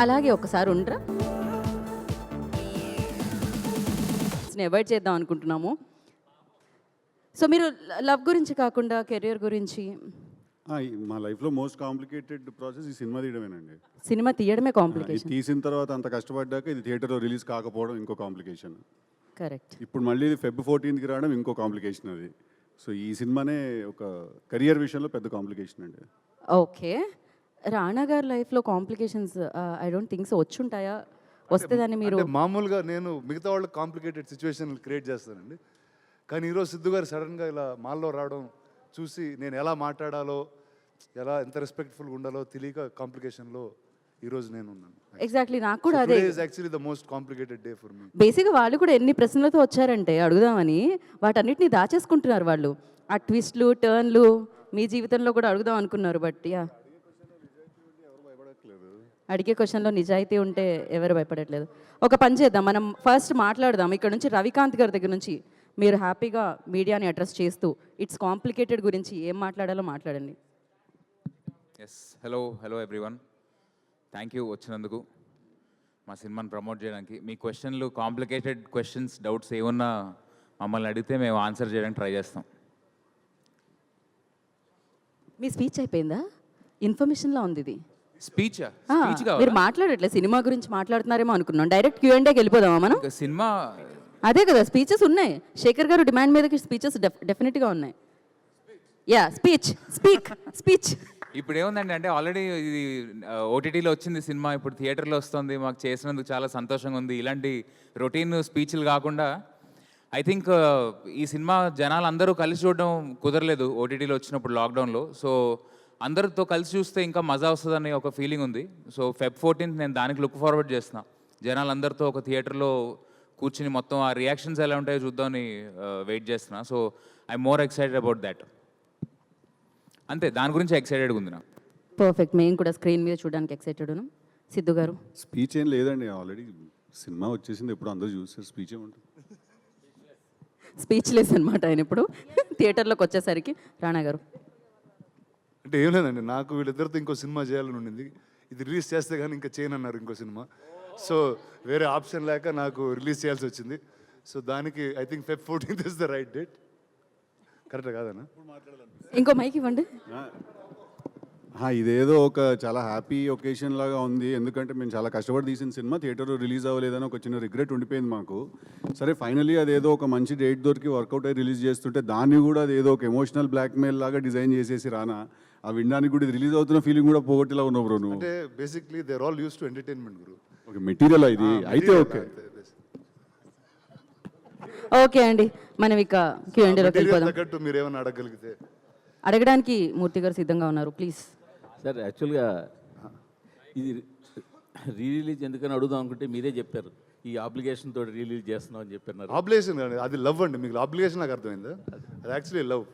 అలాగే ఒకసారి ఉండరా, అవాయిడ్ చేద్దాం అనుకుంటున్నాము. సో మీరు లవ్ గురించి కాకుండా కెరియర్ గురించి, మా లైఫ్లో మోస్ట్ కాంప్లికేటెడ్ ప్రాసెస్ ఈ సినిమా తీయడమేనండి. సినిమా తీయడమే ఇది కాంప్లికేషన్. తీసిన తర్వాత అంత కష్టపడ్డాక ఇది థియేటర్లో రిలీజ్ కాకపోవడం ఇంకో కాంప్లికేషన్. కరెక్ట్. ఇప్పుడు మళ్ళీ ఇది Feb 14కి రావడం ఇంకో కాంప్లికేషన్ అది. సో ఈ సినిమానే ఒక కెరియర్ విషయంలో పెద్ద కాంప్లికేషన్ అండి. ఓకే, రాణా గారి లైఫ్లో complications I don't think so వచ్చుంటాయా? వస్తే దాన్ని మీరు అంటే మామూలుగా నేను మిగతా వాళ్ళకి కాంప్లికేటెడ్ సిచ్యువేషన్ క్రియేట్ చేస్తానండి. కానీ ఈరోజు సిద్ధు గారు సడన్గా ఇలా మాల్లో రావడం చూసి నేను ఎలా మాట్లాడాలో, ఎలా ఎంత రెస్పెక్ట్ఫుల్గా ఉండాలో తెలియక కాంప్లికేషన్లో ఈరోజు నేను ఉన్నాను. ఎగ్జాక్ట్లీ, నాకు కూడా అదే. Actually the most complicated day for me. బేసిక్గా వాళ్ళు కూడా ఎన్ని ప్రశ్నలతో వచ్చారంటే అడుగుదామని, వాటన్నిటిని దాచేసుకుంటున్నారు వాళ్ళు. ఆ ట్విస్ట్లు టర్న్లు మీ జీవితంలో కూడా అడుగుదాం అనుకున్నారు. బట్ యా, అడిగే క్వశ్చన్లో నిజాయితీ ఉంటే ఎవరు భయపడట్లేదు. ఒక పని చేద్దాం, మనం ఫస్ట్ మాట్లాడదాం ఇక్కడ నుంచి. రవికాంత్ గారి దగ్గర నుంచి మీరు హ్యాపీగా మీడియాని అడ్రస్ చేస్తూ ఇట్స్ కాంప్లికేటెడ్ గురించి ఏం మాట్లాడాలో మాట్లాడండి. Yes, hello everyone, thank you వచ్చినందుకు మా సినిమాని ప్రమోట్ చేయడానికి. మీ క్వశ్చన్లు, కాంప్లికేటెడ్ క్వశ్చన్స్, డౌట్స్ ఏమన్నా మమ్మల్ని అడిగితే మేము ఆన్సర్ చేయడానికి ట్రై చేస్తాం. మీ స్పీచ్ అయిపోయిందా? ఇన్ఫర్మేషన్లో ఉంది ఇది. స్పీచ్ మీరు మాట్లాడట్లేదు, సినిమా గురించి మాట్లాడుతున్నారేమో అనుకున్నాం. డైరెక్ట్ Q&Aకి వెళ్ళిపోదామా మనం? సినిమా అదే కదా, స్పీచెస్ ఉన్నాయి. శేఖర్ గారు డిమాండ్ మీదకి స్పీచెస్ డెఫినెట్గా ఉన్నాయి. Yeah, speech. ఇప్పుడు ఏముందండి అంటే ఆల్రెడీ ఇది ఓటీటీలో వచ్చింది సినిమా, ఇప్పుడు థియేటర్లో వస్తుంది. మాకు చేసినందుకు చాలా సంతోషంగా ఉంది. ఇలాంటి రొటీన్ స్పీచ్లు కాకుండా ఐ థింక్ ఈ సినిమా జనాలు అందరూ కలిసి చూడడం కుదరలేదు ఓటీటీలో వచ్చినప్పుడు లాక్డౌన్లో. సో అందరితో కలిసి చూస్తే ఇంకా మజా వస్తుందని ఒక ఫీలింగ్ ఉంది. సో Feb 14th నేను దానికి లుక్ ఫార్వర్డ్ చేస్తున్నా. జనాలందరితో ఒక థియేటర్లో కూర్చుని మొత్తం ఆ రియాక్షన్స్ ఎలా ఉంటాయో చూద్దామని వెయిట్ చేస్తున్నా. So I'm more excited about that. అంతే, దాని గురించి ఎక్సైటెడ్గా ఉంది నా. పర్ఫెక్ట్, మేము కూడా స్క్రీన్ మీద చూడడానికి ఎక్సైటెడ్ ఉన్నాం. సిద్ధు గారు? స్పీచ్ ఏం లేదండి, ఆల్రెడీ సినిమా వచ్చేసింది, ఎప్పుడు అందరూ చూసారు. స్పీచ్ ఏముంటుంది? స్పీచ్ లెస్ అనమాట ఆయన ఇప్పుడు థియేటర్లోకి వచ్చేసరికి. రాణా గారు? అంటే ఏం లేదండి, నాకు వీళ్ళిద్దరితో ఇంకో సినిమా చేయాలని ఉండింది. ఇది రిలీజ్ చేస్తే కానీ ఇంకా చేయనన్నారు ఇంకో సినిమా. సో వేరే ఆప్షన్ లేక నాకు రిలీజ్ చేయాల్సి వచ్చింది. సో దానికి I think Feb 14th is the right date. Correct కాదన్నా? ఇంకో మైక్ ఇవ్వండి. ఇదేదో ఒక చాలా హ్యాపీ ఒకేషన్ లాగా ఉంది. ఎందుకంటే మేము చాలా కష్టపడి తీసిన సినిమా థియేటర్లో రిలీజ్ అవ్వలేదని ఒక చిన్న రిగ్రెట్ ఉండిపోయింది మాకు. సరే, ఫైనలీ అదేదో ఒక మంచి డేట్ దొరికి వర్కౌట్ అయ్యి రిలీజ్ చేస్తుంటే దాన్ని కూడా అదేదో ఒక ఎమోషనల్ బ్లాక్మెయిల్ లాగా డిజైన్ చేసేసి రానా, ఆ వినడానికి కూడా రిలీజ్ అవుతున్న ఫీలింగ్ కూడా పోగొట్టేలా ఉన్నావు బ్రో నువ్వు. అంటే basically they are all uses to entertainment గురు. ఓకే, మెటీరియల్ ఇది అయితే ఓకే. ఓకే అండి, మనం ఇక Q&Aలోకి వెళ్ళిపోదాం. తగ్గట్టు మీరు ఏమైనా అడగగలిగితే. అడగడానికి మూర్తి గారు సిద్ధంగా ఉన్నారు, ప్లీజ్. సార్, యాక్చువల్గా ఇది రిలీజ్ ఎందుకని అడుగుదాం అనుకుంటే మీరే చెప్పారు, ఈ ఆబ్లిగేషన్ తోటి రిలీజ్ చేస్తున్నాం అని చెప్పారు. ఆబ్లిగేషన్ కాదు, అది లవ్ అండి. మీకు ఆబ్లిగేషన్ నాకు అర్థమైందా? అది యాక్చువల్లీ లవ్.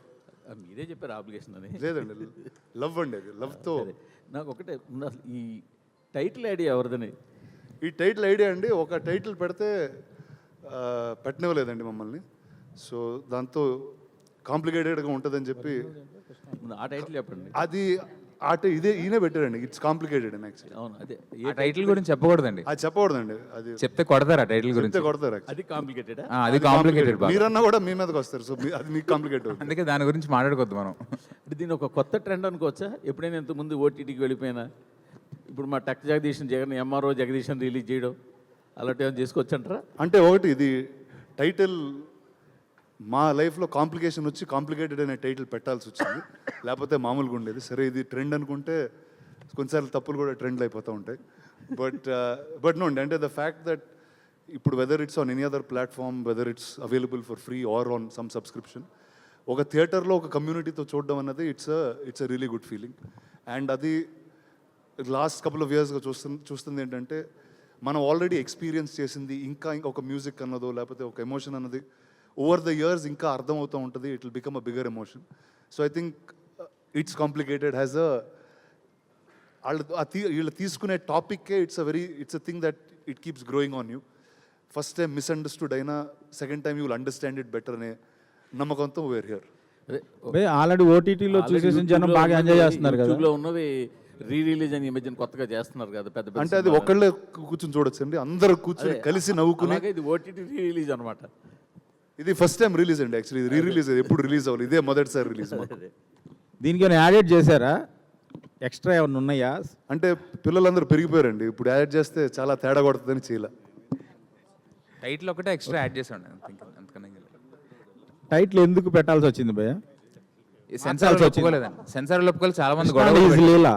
మీరే చెప్పారు ఆబ్లిగేషన్ అని. లేదండి, లవ్ అండి. అది లవ్తో. నాకు ఒకటే అసలు ఈ టైటిల్ ఐడియా ఎవరిదని? ఈ టైటిల్ ఐడియా అండి, ఒక టైటిల్ పెడితే పెట్టనివ్వలేదండి మమ్మల్ని. సో దాంతో కాంప్లికేటెడ్గా ఉంటుందని చెప్పి ఆ టైటిల్ చెప్పండి. అది ఇదే ఈయన పెట్టారండి. ఇట్స్ కాంప్లికేటెడ్ అండి యాక్చువల్లీ. అవును, అదే ఆ టైటిల్ గురించి చెప్పకూడదండి. అది చెప్పకూడదండి. అది చెప్తే కొడతారు. ఆ టైటిల్ గురించి కొడతారు. అది కాంప్లికేటెడ్. అది కాంప్లికేటెడ్. మీరన్నా కూడా మీ మీదకి వస్తారు. సో అది మీకు కాంప్లికేటెడ్. అందుకే దాని గురించి మాట్లాడుకోవద్దు మనం. అంటే దీన్ని ఒక కొత్త ట్రెండ్ అనుకోవచ్చా? ఎప్పుడైనా ఇంతకుముందు ఓటీటీకి వెళ్ళిపోయినా ఇప్పుడు మా టక్ జగదీశన్ MRO జగదీశన్ రిలీజ్ చేయడం అలాంటి ఏమైనా చేసుకోవచ్చు అంటారా? అంటే ఒకటి, ఇది టైటిల్ మా లైఫ్లో కాంప్లికేషన్ వచ్చి కాంప్లికేటెడ్ అనే టైటిల్ పెట్టాల్సి వచ్చింది, లేకపోతే మామూలుగా ఉండేది. సరే, ఇది ట్రెండ్ అనుకుంటే కొన్నిసార్లు తప్పులు కూడా ట్రెండ్లు అయిపోతూ ఉంటాయి. బట్ నో అండి, అంటే ద ఫ్యాక్ట్ దట్ ఇప్పుడు whether it's on any other platform, whether it's available for free or on some subscription, ఒక థియేటర్లో ఒక కమ్యూనిటీతో చూడడం అన్నది it's a really good feeling. And అది లాస్ట్ కపుల్ ఆఫ్ ఇయర్స్గా చూస్తుంది ఏంటంటే, మనం ఆల్రెడీ ఎక్స్పీరియన్స్ చేసింది ఇంకా ఒక మ్యూజిక్ అన్నదో లేకపోతే ఒక ఎమోషన్ అన్నది ఓవర్ ద ఇయర్స్ ఇంకా అర్థమవుతూ ఉంటుంది. It will become a bigger emotion. So I think it's complicated has వీళ్ళు తీసుకునే టాపిక్కే it's a thing that it keeps growing on you. First time misunderstood అయినా second time you will understand it better అనే నమ్మకంతో where here. Already ఓటీటీలో చూసేసిన జనం బాగా enjoy చేస్తున్నారు కదా. యూట్యూబ్లో ఉన్నవి రీ రిలీజ్ అని ఈ మధ్యన కొత్తగా చేస్తున్నారు కదా పెద్ద పెద్ద అంటే అది సినిమాలు. ఒకళ్ళే కూర్చొని చూడొచ్చు అండి, అందరూ కూర్చొని కలిసి నవ్వుకుని. అలాగే ఇది ఓటీటీ రీ రిలీజ్ అనమాట. ఇది ఫస్ట్ టైం రిలీజ్ అండి, యాక్చువల్లీ ఇది రీ రిలీజ్, ఎప్పుడు రిలీజ్ అవ్వాలి, ఇదే మొదటిసారి రిలీజ్ మాకు. దీనికి ఏమైనా యాడెడ్ చేశారా? ఎక్స్ట్రా ఏమైనా ఉన్నాయా? అంటే పిల్లలందరూ పెరిగిపోయారండి, ఇప్పుడు యాడ్ చేస్తే చాలా తేడా కొడుతుందని చేయాల. టైటిల్ ఒకటే ఎక్స్ట్రా యాడ్ చేసాను అంతకన్నా టైటిల్ ఎందుకు పెట్టాల్సి వచ్చింది భయ్య? సెన్సార్ ఒప్పుకోలేదండి. సెన్సార్ ఒప్పుకోలేదు, చాలా మంది కృష్ణ గొడవ ఈజ్ లీలా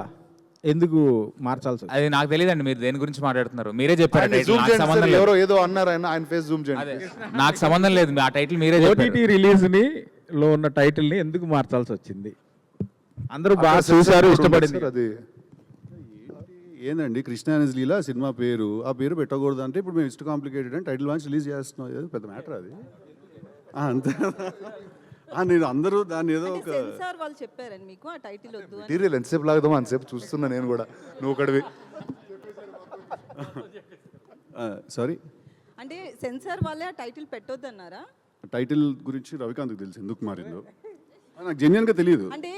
ఎందుకు మార్చాల్సి వచ్చింది? అది నాకు తెలియదండి, మీరు దేని గురించి మాట్లాడుతున్నారు, మీరే చెప్పారు. ఆయన title. జూమ్ నాకు చేయండి సంబంధం సార్, లేదు. ఎవరో ఏదో అన్నారు, ఆయన ఫేస్ జూమ్ చేయండి. అదే నాకు సంబంధం లేదు, ఆ టైటిల్ మీరే చెప్పారు. ఓటీటీ రిలీజ్ లో ఉన్న టైటిల్ ని ఎందుకు మార్చాల్సి వచ్చింది? అందరూ బాగా చూశారు, ఇష్టపడింది. అది ఏందండి కృష్ణ అనేజ్ లీలా సినిమా పేరు, ఆ పేరు పెట్టకూడదు అంటే ఇప్పుడు మేము ఇష్ట కాంప్లికేటెడ్ అని టైటిల్ వాన్స్ రిలీజ్ చేస్తున్నాం, ఏదో పెద్ద మ్యాటర్ అది. అంతే. నేను అందరూ దాన్ని ఏదో ఒక సెన్సార్ వాళ్ళు చెప్పారని మీకు ఆ టైటిల్ వద్దు అని. మెటీరియల్ ఎంతసేపు లాగుదామో అంతసేపు చూస్తున్నా నేను కూడా, నువ్వు ఒకటివి. సారీ, అంటే సెన్సార్ వాళ్ళే ఆ టైటిల్ పెట్టొద్దు అన్నారా? టైటిల్ గురించి రవికాంత్కి తెలుసు ఎందుకు మారిందో, నాకు జెన్యున్గా తెలియదు. అంటే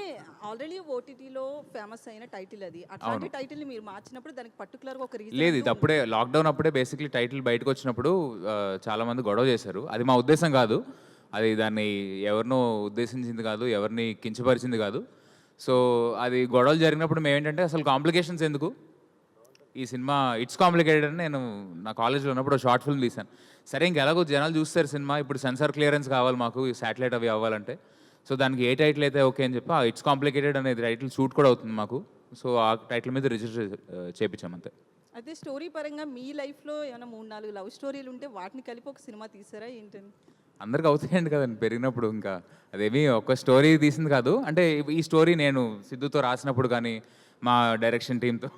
ఆల్రెడీ ఓటీటీలో ఫేమస్ అయిన టైటిల్ అది, అట్లాంటి టైటిల్ ని మీరు మార్చినప్పుడు దానికి పర్టికులర్ గా ఒక రీజన్ లేదు, ఇది అప్పుడే లాక్డౌన్ అప్పుడే బేసిక్లీ టైటిల్ బయటకు వచ్చినప్పుడు చాలా మంది గొడవ చేశారు. అది మా ఉద్దేశం కాదు, అది దాన్ని ఎవరినో ఉద్దేశించింది కాదు, ఎవరిని కించపరిచింది కాదు. సో అది గొడవలు జరిగినప్పుడు మేము ఏంటంటే అసలు కాంప్లికేషన్స్ ఎందుకు, ఈ సినిమా ఇట్స్ కాంప్లికేటెడ్ అని నేను నా కాలేజ్లో ఉన్నప్పుడు షార్ట్ ఫిల్మ్ తీశాను. సరే ఇంకెలాగో జనాలు చూస్తారు సినిమా, ఇప్పుడు సెన్సార్ క్లియరెన్స్ కావాలి మాకు, శాటిలైట్ అవి అవ్వాలంటే. సో దానికి ఏ టైటిల్ అయితే ఓకే అని చెప్పి ఇట్స్ కాంప్లికేటెడ్ అనేది టైటిల్ షూట్ కూడా అవుతుంది మాకు. సో ఆ టైటిల్ మీద రిజిస్టర్ చేయించాం అంతే. అయితే స్టోరీ పరంగా మీ లైఫ్ లో ఏమైనా 3-4 లవ్ స్టోరీలు ఉంటే వాటిని కలిపి ఒక సినిమా తీసారా ఏంటని? అందరికి అవుతాయండి కదండి పెరిగినప్పుడు, ఇంకా అదేమి ఒక స్టోరీ తీసింది కాదు. అంటే ఈ స్టోరీ నేను సిద్ధుతో రాసినప్పుడు కానీ, మా డైరెక్షన్ టీంతో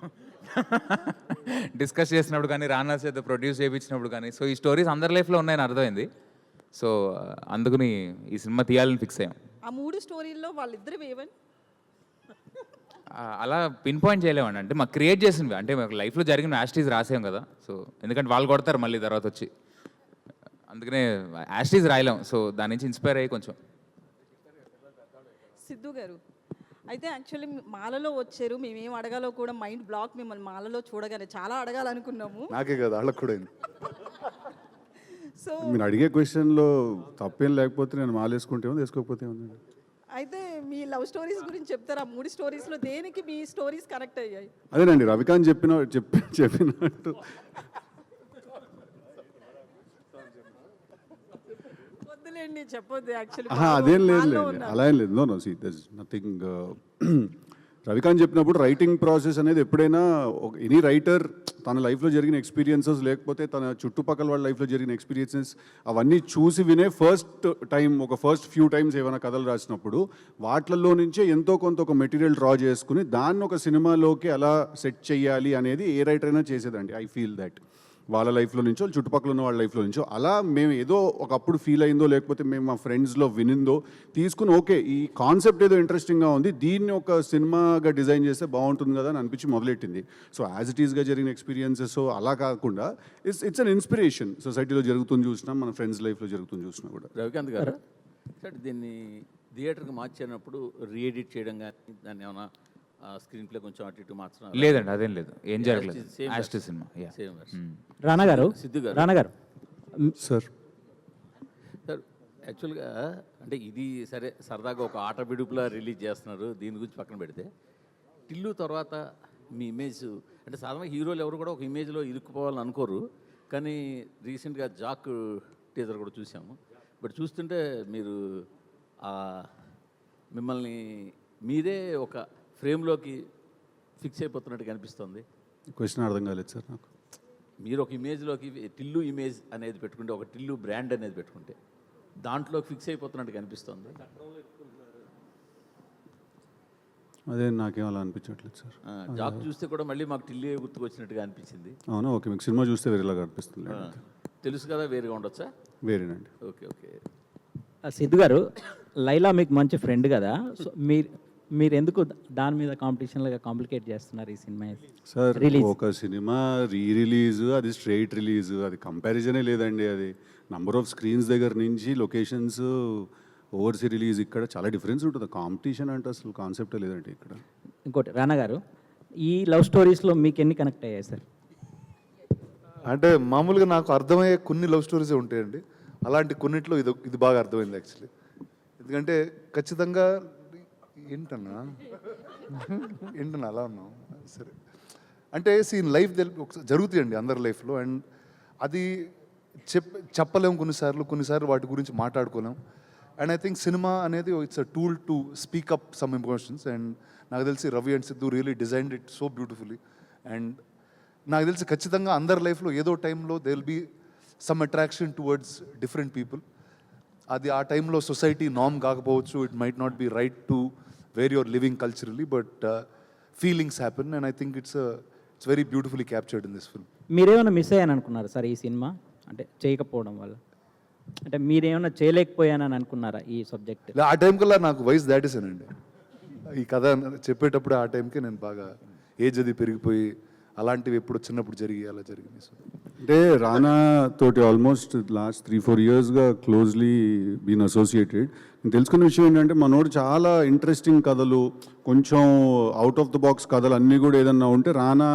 డిస్కస్ చేసినప్పుడు కానీ, రానా చేత ప్రొడ్యూస్ చేయించినప్పుడు కానీ, సో ఈ స్టోరీస్ అందరి లైఫ్లో ఉన్నాయని అర్థమైంది. సో అందుకని ఈ సినిమా తీయాలని ఫిక్స్ అయ్యాం. ఆ 3 స్టోరీల్లో వాళ్ళిద్దరు ఏవని అలా పిన్ పాయింట్ చేయలేమండి, అంటే మాకు క్రియేట్ చేసినవి, అంటే మాకు లైఫ్లో జరిగిన యాస్టీస్ రాసాం కదా. సో ఎందుకంటే వాళ్ళు కొడతారు మళ్ళీ తర్వాత వచ్చి, అందుకనే యాస్టీస్ రాయలేం. సో దాని నుంచి ఇన్స్పైర్ అయ్యి కొంచెం. సిద్ధు గారు అయితే యాక్చువల్లీ మాలలో వచ్చారు, మేమేం అడగాలో కూడా మైండ్ బ్లాక్, మిమ్మల్ని మాలలో చూడగానే చాలా అడగాలనుకున్నాము. నాకే కదా, వాళ్ళకి కూడా అయింది. సో మీరు అడిగే క్వశ్చన్లో తప్పేం లేకపోతే నేను మాలేసుకుంటే ఉంది, వేసుకోకపోతే ఉంది. అయితే మీ లవ్ స్టోరీస్ గురించి చెప్తారా? 3 స్టోరీస్లో దేనికి మీ స్టోరీస్ కనెక్ట్ అయ్యాయి? అదేనండి రవికాంత్ చెప్పినట్టు వద్దులేండి చెప్పొద్దు యాక్చువల్లీ. అదేం లేదులేండి, అలా ఏం లేదు. No see this nothing. Ravikanth చెప్పినప్పుడు రైటింగ్ ప్రాసెస్ అనేది ఎప్పుడైనా ఎనీ రైటర్ తన లైఫ్లో జరిగిన ఎక్స్పీరియన్సెస్ లేకపోతే తన చుట్టుపక్కల వాళ్ళ లైఫ్లో జరిగిన ఎక్స్పీరియన్సెస్ అవన్నీ చూసి వినే ఫస్ట్ ఫ్యూ టైమ్స్ ఏమైనా కథలు రాసినప్పుడు వాటిల్లో నుంచే ఎంతో కొంత ఒక మెటీరియల్ డ్రా చేసుకుని దాన్ని ఒక సినిమాలోకి ఎలా సెట్ చేయాలి అనేది ఏ రైటర్ అయినా చేసేదండి. ఐ ఫీల్ దట్ వాళ్ళ లైఫ్లో నుంచో చుట్టుపక్కల ఉన్న వాళ్ళ లైఫ్లో నుంచో అలా మేము ఏదో ఒకప్పుడు ఫీల్ అయిందో లేకపోతే మేము మా ఫ్రెండ్స్లో వినిందో తీసుకుని ఓకే ఈ కాన్సెప్ట్ ఏదో ఇంట్రెస్టింగ్గా ఉంది, దీన్ని ఒక సినిమాగా డిజైన్ చేస్తే బాగుంటుంది కదా అని అనిపించి మొదలెట్టింది. సో యాజ్ ఇట్ ఈస్గా జరిగిన ఎక్స్పీరియన్సెస్ అలా కాకుండా ఇట్స్ అన్ ఇన్స్పిరేషన్. సొసైటీలో జరుగుతుంది చూసినా, మన ఫ్రెండ్స్ లైఫ్లో జరుగుతుంది చూసినా కూడా. రవికాంత్ గారు సార్ దీన్ని థియేటర్కి మార్చినప్పుడు రీఎడిట్ చేయడం కానీ దాన్ని ఏమైనా స్క్రీన్ ప్లే కొంచెం అటు ఇటు మార్చడం? లేదండి, అదేం లేదు, ఏం జరగలేదు. Same యాస్టీ సినిమా. సేమ్ రానా గారు, సిద్ధు గారు. రానా గారు సార్ సార్ యాక్చువల్గా అంటే ఇది సరే సరదాగా ఒక ఆట విడుపులా రిలీజ్ చేస్తున్నారు, దీని గురించి పక్కన పెడితే టిల్లు తర్వాత మీ ఇమేజ్ అంటే సాధారణంగా హీరోలు ఎవరు కూడా ఒక ఇమేజ్లో ఇరుక్కుపోవాలని అనుకోరు, కానీ రీసెంట్గా జాక్ టీజర్ కూడా చూసాము. బట్ చూస్తుంటే మీరు మిమ్మల్ని మీరే ఒక ఫ్రేమ్లోకి ఫిక్స్ అయిపోతున్నట్టు కనిపిస్తుంది. క్వశ్చన్ అర్థం కాలేదు సార్ నాకు. మీరు ఒక ఇమేజ్లోకి టిల్లు ఇమేజ్ అనేది పెట్టుకుంటే, ఒక టిల్లు బ్రాండ్ అనేది పెట్టుకుంటే దాంట్లో ఫిక్స్ అయిపోతున్నట్టు కనిపిస్తుంది. అదే నాకేం అలా అనిపించట్లేదు సార్. జాబ్ చూస్తే కూడా మళ్ళీ మాకు టిల్లే గుర్తుకు వచ్చినట్టుగా అనిపించింది. అవునా, ఓకే. మీకు సినిమా చూస్తే వేరేలాగా అనిపిస్తుంది. తెలుసు కదా, వేరుగా ఉండొచ్చా? వేరేనండి. Okay okay. సిద్ధు గారు, లైలా మీకు మంచి ఫ్రెండ్ కదా, సో మీరు ఎందుకు దాని మీద కాంపిటీషన్లుగా కాంప్లికేట్ చేస్తున్నారు ఈ సినిమా? సార్ ఒక సినిమా రిలీజ్ అది స్ట్రైట్ రిలీజ్, అది కంపారిజనే లేదండి. అది నంబర్ ఆఫ్ స్క్రీన్స్ దగ్గర నుంచి లొకేషన్స్ ఓవర్సీ రిలీజ్ ఇక్కడ చాలా డిఫరెన్స్ ఉంటుంది. కాంపిటీషన్ అంటే అసలు కాన్సెప్టే లేదండి ఇక్కడ. ఇంకోటి రానా గారు, ఈ లవ్ స్టోరీస్లో మీకు ఎన్ని కనెక్ట్ అయ్యాయి సార్? అంటే మామూలుగా నాకు అర్థమయ్యే కొన్ని లవ్ స్టోరీసే ఉంటాయండి. అలాంటి కొన్నిట్లో ఇది బాగా అర్థమైంది యాక్చువల్లీ. ఎందుకంటే ఖచ్చితంగా ఏంటన్నా అలా ఉన్నాం సరే. అంటే సీన్ లైఫ్ జరుగుతాయండి అందరి లైఫ్లో, అండ్ అది చెప్పలేము కొన్నిసార్లు వాటి గురించి మాట్లాడుకోలేం. అండ్ ఐ థింక్ సినిమా అనేది it's a tool to speak up some emotions. And నాకు తెలిసి Ravi and Siddhu really designed it so beautifully. And నాకు తెలిసి ఖచ్చితంగా అందరి లైఫ్లో ఏదో టైంలో they will be some attraction towards different people. అది ఆ టైంలో సొసైటీ నార్మ్ కాకపోవచ్చు, it might not be right to where your living culturally, but feelings happen. And I think it's very beautifully captured in this film. మీరేమైనా miss అయ్యాను అనుకున్నారా sir ఈ cinema అంటే చేయకపోవడం వల్ల? అంటే మీరేమైనా చేయలేకపోయానని అనుకున్నారా ఈ సబ్జెక్ట్? ఆ టైం కల్లా నాకు వయసు దాటేసానండి. ఈ కథ చెప్పేటప్పుడు ఆ టైంకి నేను బాగా ఏజ్ అది పెరిగిపోయి అలాంటివి ఎప్పుడు చిన్నప్పుడు అలా జరిగింది. సో అంటే రానా తోటి ఆల్మోస్ట్ లాస్ట్ 3-4 ఇయర్స్గా క్లోజ్లీ బీన్ అసోసియేటెడ్. నేను తెలుసుకున్న విషయం ఏంటంటే మనోడు చాలా ఇంట్రెస్టింగ్ కథలు, కొంచెం అవుట్ ఆఫ్ ద బాక్స్ కథలు అన్నీ కూడా ఏదన్నా ఉంటే రానా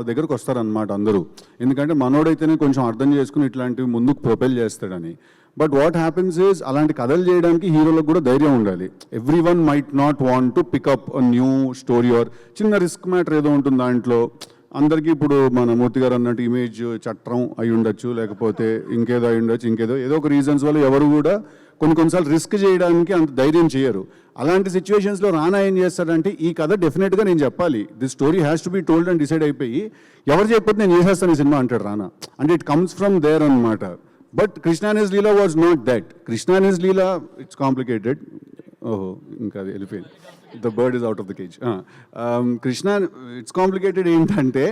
దగ్గరకు వస్తారనమాట అందరూ. ఎందుకంటే మనోడైతేనే కొంచెం అర్థం చేసుకుని ఇట్లాంటివి ముందుకు ప్రొపెల్ చేస్తాడని. బట్ వాట్ హ్యాపెన్స్ ఈజ్ అలాంటి కథలు చేయడానికి హీరోలకు కూడా ధైర్యం ఉండాలి. Every one might not want to pick up a new story or చిన్న రిస్క్ మ్యాటర్ ఏదో ఉంటుంది దాంట్లో. అందరికీ ఇప్పుడు మన మూర్తి గారు అన్నట్టు ఇమేజ్ చట్టం అయి ఉండొచ్చు, లేకపోతే ఇంకేదో అయి ఉండొచ్చు, ఏదో ఒక రీజన్స్ వల్ల ఎవరు కూడా కొన్నిసార్లు రిస్క్ చేయడానికి అంత ధైర్యం చేయరు. అలాంటి సిచ్యువేషన్స్లో రానా ఏం చేస్తాడంటే ఈ కథ డెఫినెట్గా నేను చెప్పాలి, this story has to be told అని డిసైడ్ అయిపోయి ఎవరు చెప్పితే నేను చేసేస్తాను ఈ సినిమా అంటాడు రానా. అంటే ఇట్ కమ్స్ ఫ్రమ్ దేర్ అనమాట. But Krishna and his Leela was not that. Krishna and his Leela it's complicated. ఓహో ఇంకా అది వెళ్ళిపోయింది. The bird is out of the cage. Krishna it's complicated ఏంటంటే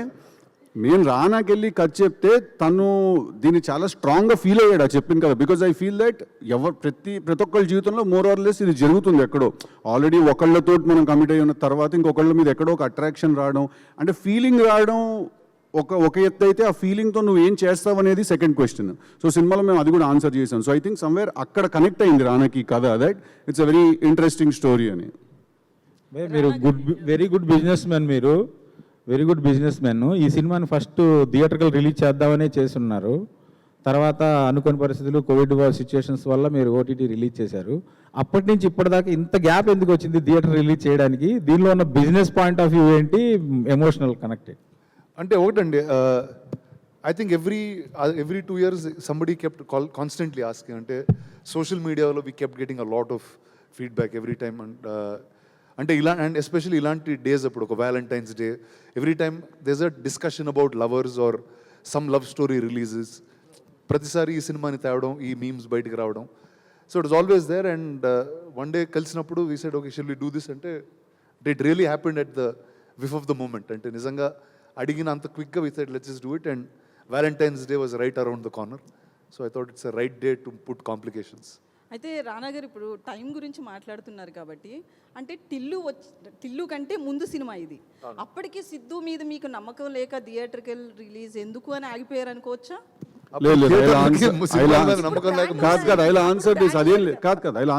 నేను రానాకి వెళ్ళి కథ చెప్తే తను దీన్ని చాలా స్ట్రాంగ్గా ఫీల్ అయ్యాడు ఆ చెప్పింది కదా. బికాజ్ ఐ ఫీల్ దట్ ప్రతి ఒక్కళ్ళ జీవితంలో మోర్ ఆర్ లెస్ ఇది జరుగుతుంది ఎక్కడో. ఆల్రెడీ ఒకళ్ళతో మనం కమిట్ అయ్యి ఉన్న తర్వాత ఇంకొకళ్ళ మీద ఎక్కడో ఒక అట్రాక్షన్ రావడం, అంటే ఫీలింగ్ రావడం ఒక ఎత్తు అయితే, ఆ ఫీలింగ్తో నువ్వు ఏం చేస్తావు అనేది సెకండ్ క్వశ్చన్. సో సినిమాలో మేము అది కూడా ఆన్సర్ చేసాం. సో ఐ థింక్ సమ్వేర్ అక్కడ కనెక్ట్ అయింది రానాకి కథ, that it's a very interesting story అని. మీరు వెరీ గుడ్ బిజినెస్ మ్యాన్. ఈ సినిమాని ఫస్ట్ థియేటర్కల్ రిలీజ్ చేద్దామనే చేస్తున్నారు. తర్వాత అనుకోని పరిస్థితులు కోవిడ్ సిచ్యువేషన్స్ వల్ల మీరు ఓటీటీ రిలీజ్ చేశారు. అప్పటి నుంచి ఇప్పటిదాకా ఇంత గ్యాప్ ఎందుకు వచ్చింది థియేటర్ రిలీజ్ చేయడానికి? దీనిలో ఉన్న బిజినెస్ పాయింట్ ఆఫ్ వ్యూ ఏంటి, ఎమోషనల్ కనెక్టెడ్? అంటే ఒకటండి, I think every 2 years somebody kept constantly asking. అంటే సోషల్ మీడియాలో we kept getting a lot of feedback every time. అంటే అండ్ ఎస్పెషల్లీ ఇలాంటి డేస్ అప్పుడు, ఒక Valentine's day, every time there's a discussion about lovers or some love story releases. ప్రతిసారి ఈ సినిమాని తేవడం, ఈ మీమ్స్ బయటకు రావడం. So it is always there. And one day కలిసినప్పుడు we said okay shall we do this అంటే it really happened at the whiff of the moment. అంటే నిజంగా అడిగిన అంత క్విక్గా we said let's just do it. And Valentine's Day was right around the corner. So I thought it's a right day to put complications. అయితే రానా గారు ఇప్పుడు time గురించి మాట్లాడుతున్నారు కాబట్టి, అంటే టిల్లు కంటే ముందు సినిమా ఇది. అప్పటికి సిద్ధు మీద మీకు నమ్మకం లేక థియేటర్కల్ రిలీజ్ ఎందుకు అని ఆగిపోయారు అనుకోవచ్చా?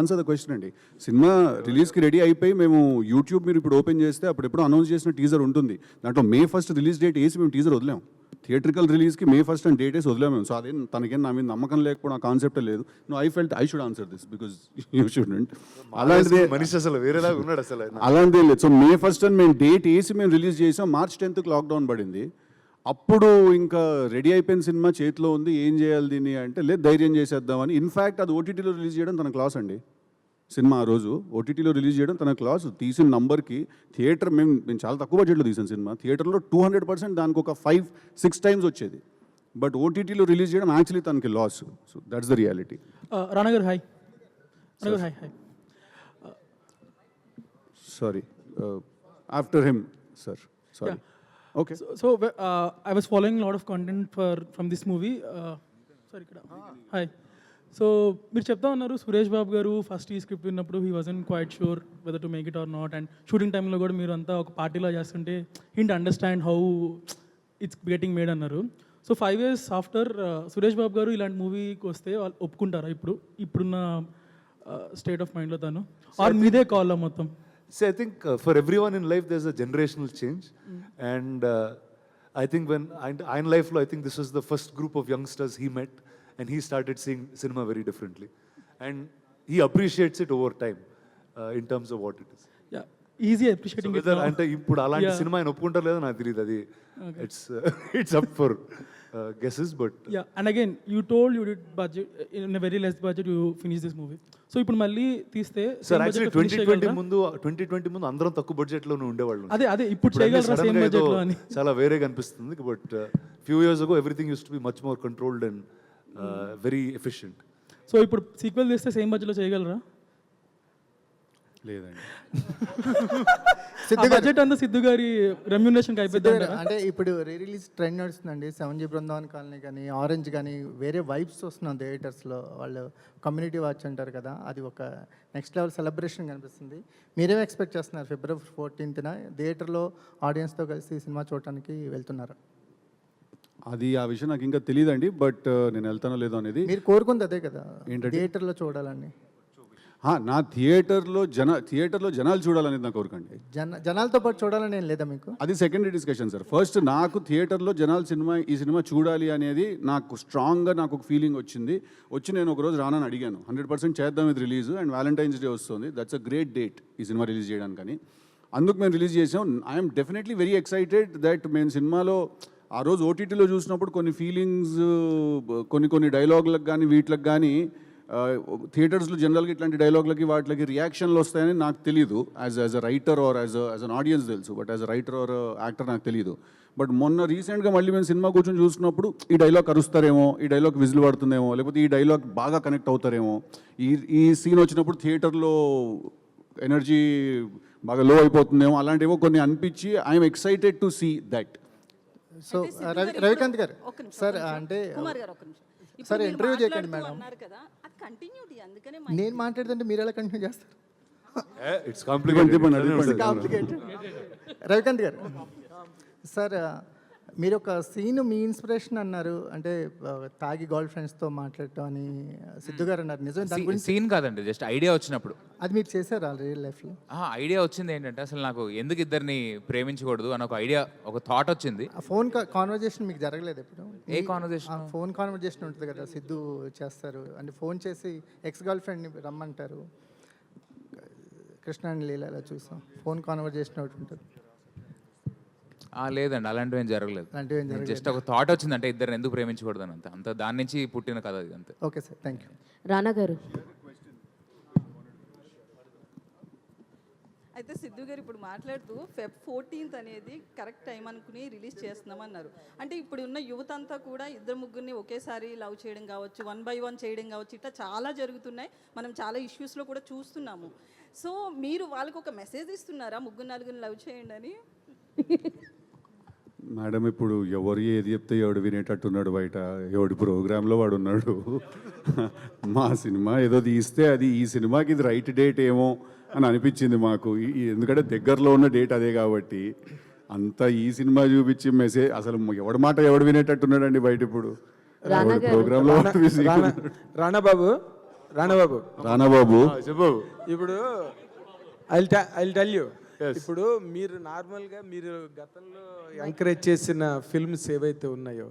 ఆన్సర్ ద క్వశ్చన్ అండి. సినిమా రిలీజ్కి రెడీ అయిపోయి మేము యూట్యూబ్ మీరు ఇప్పుడు ఓపెన్ చేస్తే అప్పుడు ఎప్పుడు అనౌన్స్ చేసిన టీజర్ ఉంటుంది. దాంట్లో May 1st రిలీజ్ డేట్ వేసి మేము టీజర్ వదిలాం. థియేట్రికల్ రిలీజ్కి May 1st అని డేట్ వేసి వదిలాం మేము. సో అదే తనకేం నా మీద నమ్మకం లేకపోవడం ఆ కాన్సెప్టే లేదు. I felt I should answer this because you shouldn't. అలాంటిదే మనిషి అసలు వేరేలాగా ఉన్నాడు అసలు. అలాంటిదే లేదు. సో May 1st అని మేము డేట్ వేసి మేము రిలీజ్ చేసాం. March 10th లాక్డౌన్ పడింది. అప్పుడు ఇంకా రెడీ అయిపోయిన సినిమా చేతిలో ఉంది, ఏం చేయాలి దీన్ని అంటే లేదు ధైర్యం చేసేద్దామని. ఇన్ఫ్యాక్ట్ అది ఓటీటీలో రిలీజ్ చేయడం తన క్లాస్ అండి. సినిమా ఆ రోజు ఓటీటీలో రిలీజ్ చేయడం తన క్లాస్. తీసిన నంబర్కి థియేటర్ మేము చాలా తక్కువ బడ్జెట్లో తీసిన సినిమా, థియేటర్లో 200% దానికి ఒక 5-6 times వచ్చేది. బట్ ఓటీటీలో రిలీజ్ చేయడం యాక్చువల్లీ తనకి loss. So that's the reality. Rana garu hi. Rana garu hi. Sorry after him sir, sorry. Okay. So I was following a lot of content from this movie. Sorry, hi. So మీరు చెప్తా ఉన్నారు సురేష్ బాబు గారు first ఈ script విన్నప్పుడు he wasn't quiet sure whether to make it or not. And shooting టైంలో కూడా మీరు అంతా ఒక పార్టీలో చేస్తుంటే hint understand how it's getting made అన్నారు. So 5 years after Suresh Babu గారు ఇలాంటి మూవీకి వస్తే వాళ్ళు ఒప్పుకుంటారా ఇప్పుడున్న స్టేట్ ఆఫ్ మైండ్లో తను, ఆర్ మీదే కాల్లో మొత్తం? See, I think for everyone in life, there's a generational change. And I think when in life, I think this was the first group of youngsters he met, and he started seeing cinema very differently. And he appreciates it over time in terms of what it is. Yeah, easy So appreciating it whether now. అంటే ఇప్పుడు అలాంటి Yeah. Cinema ఆయన ఒప్పుకుంటారు లేదో నాకు తెలియదు అది it's up for guesses but Yeah, and again, you told you did budget in a very less budget. You finished this movie. So ఇప్పుడు మళ్ళీ తీస్తే సార్ యాక్చువల్లీ 2020 ముందు అందరం తక్కువ బడ్జెట్ లోనే ఉండేవాళ్ళు అదే ఇప్పుడు చేయగలరా సేమ్ బడ్జెట్ లో అని. చాలా వేరేగా అనిపిస్తుంది but few years ago everything use to be much more controlled and very efficient. So ఇప్పుడు సీక్వెల్ తీస్తే సేమ్ బడ్జెట్ లో చేయగలరా? లేదండి. బడ్జెట్ అంతా సిద్ధు గారి రెమ్యూనరేషన్ కి అయిపోద్ది అంటారా? అంటే ఇప్పుడు రీ రిలీజ్ ట్రెండ్ నడుస్తుందండి. 7G బృందావన్ కాలనీ కానీ ఆరెంజ్ కానీ వేరే వైబ్స్ వస్తున్నాం థియేటర్స్లో. వాళ్ళు కమ్యూనిటీ వాచ్ అంటారు కదా, అది ఒక నెక్స్ట్ లెవెల్ సెలబ్రేషన్ కనిపిస్తుంది. మీరేం ఎక్స్పెక్ట్ చేస్తున్నారు? February 14th థియేటర్లో ఆడియన్స్తో కలిసి సినిమా చూడటానికి వెళ్తున్నారు. అది ఆ విషయం నాకు ఇంకా తెలియదండి, బట్ నేను వెళ్తానో లేదో అనేది. మీరు కోరుకుంది అదే కదా, ఏంటంటే? థియేటర్లో చూడాలని. నా థియేటర్లో జనాలు చూడాలనేది నా కోరికండి. జనాలతో పాటు చూడాలని ఏం లేదా మీకు? అది సెకండరీ డిస్కషన్ సార్. ఫస్ట్ నాకు థియేటర్లో జనాలు ఈ సినిమా చూడాలి అనేది నాకు స్ట్రాంగ్గా నాకు ఒక ఫీలింగ్ వచ్చి నేను ఒకరోజు రానని అడిగాను. 100% చేద్దాం ఇది రిలీజ్, అండ్ వ్యాలంటైన్స్ డే వస్తుంది, దట్స్ అ గ్రేట్ డేట్ ఈ సినిమా రిలీజ్ చేయడానికని. అందుకు మేము రిలీజ్ చేసాం. I'm definitely very excited that మేము సినిమాలో ఆ రోజు ఓటీటీలో చూసినప్పుడు కొన్ని ఫీలింగ్స్, కొన్ని డైలాగులకు కానీ వీటికి కానీ థియేటర్స్లో జనరల్గా ఇట్లాంటి డైలాగులకి వాటికి రియాక్షన్లు వస్తాయని నాకు తెలియదు. As a writer or as an audience తెలుసు, but as a writer or actor నాకు తెలియదు. బట్ మొన్న రీసెంట్గా మళ్ళీ మేము సినిమా కూర్చొని చూసుకున్నప్పుడు ఈ డైలాగ్ అరుస్తారేమో, ఈ డైలాగ్ విజిల్ పడుతుందేమో, లేకపోతే ఈ డైలాగ్ బాగా కనెక్ట్ అవుతారేమో, ఈ సీన్ వచ్చినప్పుడు థియేటర్లో ఎనర్జీ బాగా లో అయిపోతుందేమో, అలాంటివో కొన్ని అనిపించి I'm excited to see that. So Ravikanth garu sir, అంటే కుమార్ గారు ఒక్క నిమిషం. సార్ ఇంటర్వ్యూ చేయకండి మేడం. అన్నారు కదా, అది కంటిన్యూటీ, అందుకనే నేను మాట్లాడుతుంటే మీరు ఎలా కంటిన్యూ చేస్తారు? It's complicated. Ravikanth garu sir, మీరు ఒక సీన్ మీ ఇన్స్పిరేషన్ అన్నారు, అంటే తాగి గర్ల్ ఫ్రెండ్స్తో మాట్లాడటం అని సిద్ధు గారు అన్నారు. నిజం దాని గురించి? సీన్ కాదండి, జస్ట్ ఐడియా వచ్చినప్పుడు. అది మీరు చేశారా రియల్ లైఫ్లో? ఐడియా వచ్చింది ఏంటంటే, అసలు నాకు ఎందుకు ఇద్దరిని ప్రేమించకూడదు అని ఒక ఐడియా, ఒక థాట్ వచ్చింది. ఫోన్ కాన్వర్జేషన్ మీకు జరగలేదు ఎప్పుడు? ఏ కాన్వర్జేషన్? ఫోన్ కాన్వర్జేషన్ ఉంటుంది కదా, సిద్ధు చేస్తారు అంటే ఫోన్ చేసి ఎక్స్ గర్ల్ ఫ్రెండ్ని రమ్మంటారు. కృష్ణ అండ్ లీలలో చూసాం, ఫోన్ కాన్వర్జేషన్ ఒకటి ఉంటుంది. లేదండి, అలాంటివి ఏం జరగలేదు. జస్ట్ ఒక థాట్ వచ్చింది, అంటే ఇద్దరు ఎందుకు ప్రేమించకూడదు అని. అంత దాని నుంచి పుట్టిన కథ ఇది, అంతే. Okay sir, thank you. Rana గారు, అయితే సిద్ధు గారు ఇప్పుడు మాట్లాడుతూ Feb 14th అనేది కరెక్ట్ టైం అనుకుని రిలీజ్ చేస్తున్నామన్నారు. అంటే ఇప్పుడు ఉన్న యువత అంతా కూడా ఇద్దరు ముగ్గురిని ఒకేసారి లవ్ చేయడం కావచ్చు, 1 by 1 చేయడం కావచ్చు, ఇట్లా చాలా జరుగుతున్నాయి. మనం చాలా ఇష్యూస్లో కూడా చూస్తున్నాము. సో మీరు వాళ్ళకి ఒక మెసేజ్ ఇస్తున్నారా, ముగ్గురు నలుగురిని లవ్ చేయండి అని? మేడం, ఇప్పుడు ఎవరు ఏది చెప్తే ఎవడు వినేటట్టున్నాడు బయట, ఎవడి ప్రోగ్రాంలో వాడు ఉన్నాడు. మా సినిమా ఏదో తీస్తే అది ఈ సినిమాకి ఇది రైట్ డేట్ ఏమో అని అనిపించింది మాకు. ఎందుకంటే దగ్గరలో ఉన్న డేట్ అదే కాబట్టి అంతా ఈ సినిమా చూపించి మెసేజ్, అసలు ఎవడి మాట ఎవడు వినేటట్టున్నాడండి బయట ఇప్పుడు ప్రోగ్రాంలో. రానాబాబు ఇప్పుడు ఐ టెల్ యూ, ఇప్పుడు మీరు నార్మల్గా మీరు గతంలో ఎంకరేజ్ చేసిన ఫిల్మ్స్ ఏవైతే ఉన్నాయో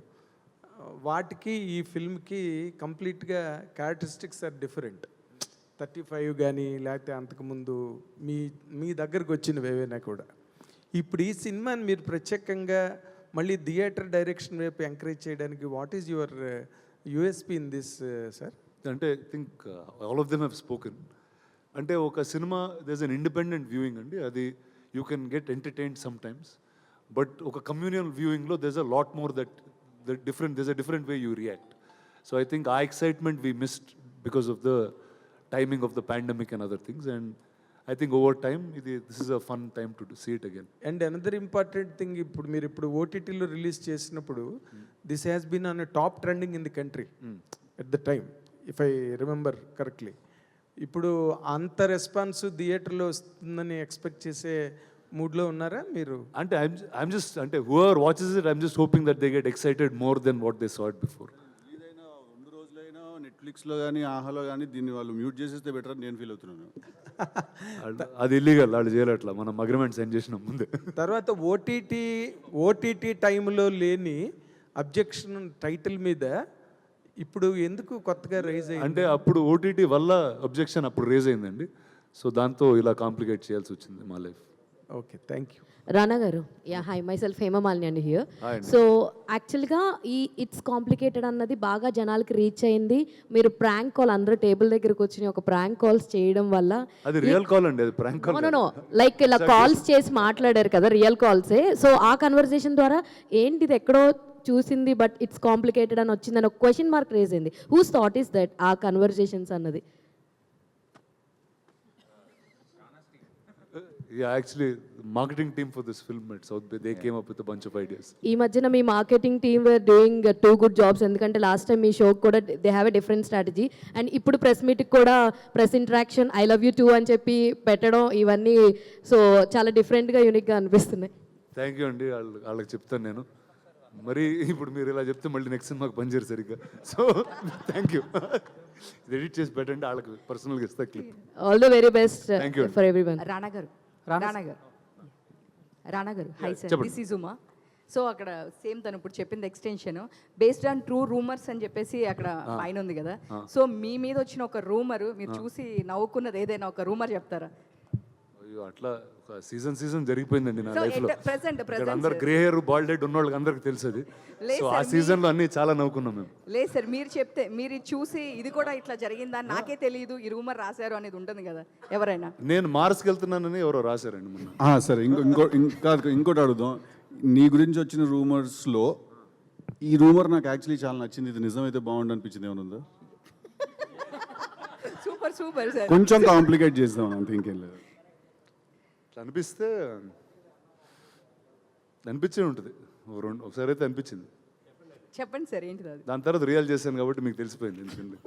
వాటికి ఈ ఫిల్మ్కి కంప్లీట్గా క్యారెక్టరిస్టిక్స్ ఆర్ డిఫరెంట్. 35 కానీ లేకపోతే అంతకుముందు మీ దగ్గరకు వచ్చినవి ఏవైనా కూడా. ఇప్పుడు ఈ సినిమాని మీరు ప్రత్యేకంగా మళ్ళీ థియేటర్ డైరెక్షన్ వైపు ఎంకరేజ్ చేయడానికి what is your USP in this sir? అంటే I think all of them have spoken. అంటే ఒక cinema does an independent viewing అండి, అది you can get entertained sometimes. But ఒక కమ్యూనియల్ వ్యూయింగ్లో does a lot more that does a different way you react. So I think uh excitement we missed because of the timing of the pandemic and other things. And I think over time, this is a fun time to see it again. And another important thing, ఇప్పుడు ఓటీటీలో release చేసినప్పుడు this has been on top trending in the country at the time, if I remember correctly. ఇప్పుడు అంత response థియేటర్లో వస్తుందని expect చేసే మూడ్లో ఉన్నారా మీరు? అంటే ఐఎమ్ జస్ట్, అంటే whoever watches it, I'm just hoping that they get excited more than what they saw it before. ఏదైనా 2 రోజులైనా నెట్ఫ్లిక్స్లో కానీ ఆహాలో కానీ దీన్ని వాళ్ళు మ్యూట్ చేసేస్తే బెటర్ అని నేను ఫీల్ అవుతున్నాను. అది ఇల్లీగల్, వాళ్ళు చేయలేట్లా, మనం అగ్రిమెంట్ సైన్ చేసినాం ముందే. తర్వాత ఓటీటీ టైంలో లేని అబ్జెక్షన్ టైటిల్ మీద ఇప్పుడు ఎందుకు కొత్తగా రైజ్ అయ్యింది? అంటే అప్పుడు ఓటీటీ వల్ల అబ్జెక్షన్ అప్పుడు రేజ్ అయిందండి. సో దాంతో ఇలా కాంప్లికేట్ చేయాల్సి వచ్చింది మా life. Okay, thank you. Rana గారు, yeah hi, my self Hemamalini అండి హియర్. Hi అండి. సో యాక్చువల్గా ఈ ఇట్స్ కాంప్లికేటెడ్ అన్నది బాగా జనాలకి రీచ్ అయింది. మీరు ప్రాంక్ కాల్, అందరూ టేబుల్ దగ్గరకు వచ్చి ఒక ప్రాంక్ కాల్స్ చేయడం వల్ల అది రియల్ కాల్ అండి, అది ప్రాంక్ కాల్. నో లైక్ ఇలా కాల్స్ చేసి మాట్లాడారు కదా, రియల్ కాల్సే. సో ఆ కన్వర్సేషన్ ద్వారా ఏంటి ఇది ఎక్కడో చూసింది బట్ ఇట్స్ కాంప్లికేటెడ్ అని వచ్చిందని ఒక క్వశ్చన్ మార్క్ రేజ్ అయింది. హూస్ థాట్ ఈస్ దట్ ఆ కన్వర్సేషన్స్ అన్నది? Yeah, actually, marketing team for this film at South Bay, they came up with a bunch of ideas. ఈ మధ్యన మీ marketing team were doing 2 good jobs. ఎందుకంటే last time మీ షోకి కూడా they have a different strategy. And ఇప్పుడు press మీట్కి కూడా press interaction I love you too అని చెప్పి పెట్టడం, ఇవన్నీ సో చాలా డిఫరెంట్గా యూనిక్గా అనిపిస్తున్నాయి. థ్యాంక్ యూ అండి, వాళ్ళకి చెప్తాను నేను. మరి ఇప్పుడు మీరు ఇలా చెప్తే మళ్ళీ నెక్స్ట్ సినిమాకి పనిచేయరు సరిగ్గా. So thank you. ఎడిట్ చేసి పెట్టండి, వాళ్ళకి పర్సనల్గా ఇస్తా clip. All the very best Thank you. For everyone. రానా గారు హై సార్, చెప్పండి. This is Uma. సో అక్కడ సేమ్ తను ఇప్పుడు చెప్పింది extension based on true rumours అని చెప్పేసి అక్కడ పైన ఉంది కదా. సో మీ మీద వచ్చిన ఒక రూమర్, మీరు చూసి నవ్వుకున్నది ఏదైనా ఒక రూమర్ చెప్తారా? అయ్యో, అట్లా ఒక సీజన్ జరిగిపోయిందండి నా So, లైఫ్లో. present, అందరు గ్రే హెయిర్ బాల్డ్ హెడ్ ఉన్న వాళ్ళకి అందరికి తెలుసది. లేదు సో sir, ఆ సీజన్లో అన్ని చాలా నవ్వుకున్నాం మేము. లేదు సార్, మీరు చెప్తే మీరు ఇది చూసి ఇది కూడా ఇట్లా జరిగిందా నాకే తెలియదు, ఈ రూమర్ రాశారు అనేది ఉంటుంది కదా ఎవరైనా. నేను మార్స్కి వెళ్తున్నానని ఎవరో రాశారండి మొన్న. సరే, ఇంకోటి అడుగుదాం. నీ గురించి వచ్చిన రూమర్స్లో ఈ రూమర్ నాకు యాక్చువల్లీ చాలా నచ్చింది, ఇది నిజమైతే బాగుండు అనిపించింది ఏమైనా ఉందా? Super sir. కొంచెం కాంప్లికేట్ చేద్దాం అంతే, ఇంకేం లేదు. అనిపించే ఉంటుంది, ఒకసారి అయితే అనిపించింది. చెప్పండి సార్, ఏంటిది అది? దాని తర్వాత రియల్ చేశాను కాబట్టి మీకు తెలిసిపోయింది. ఎందుకంటే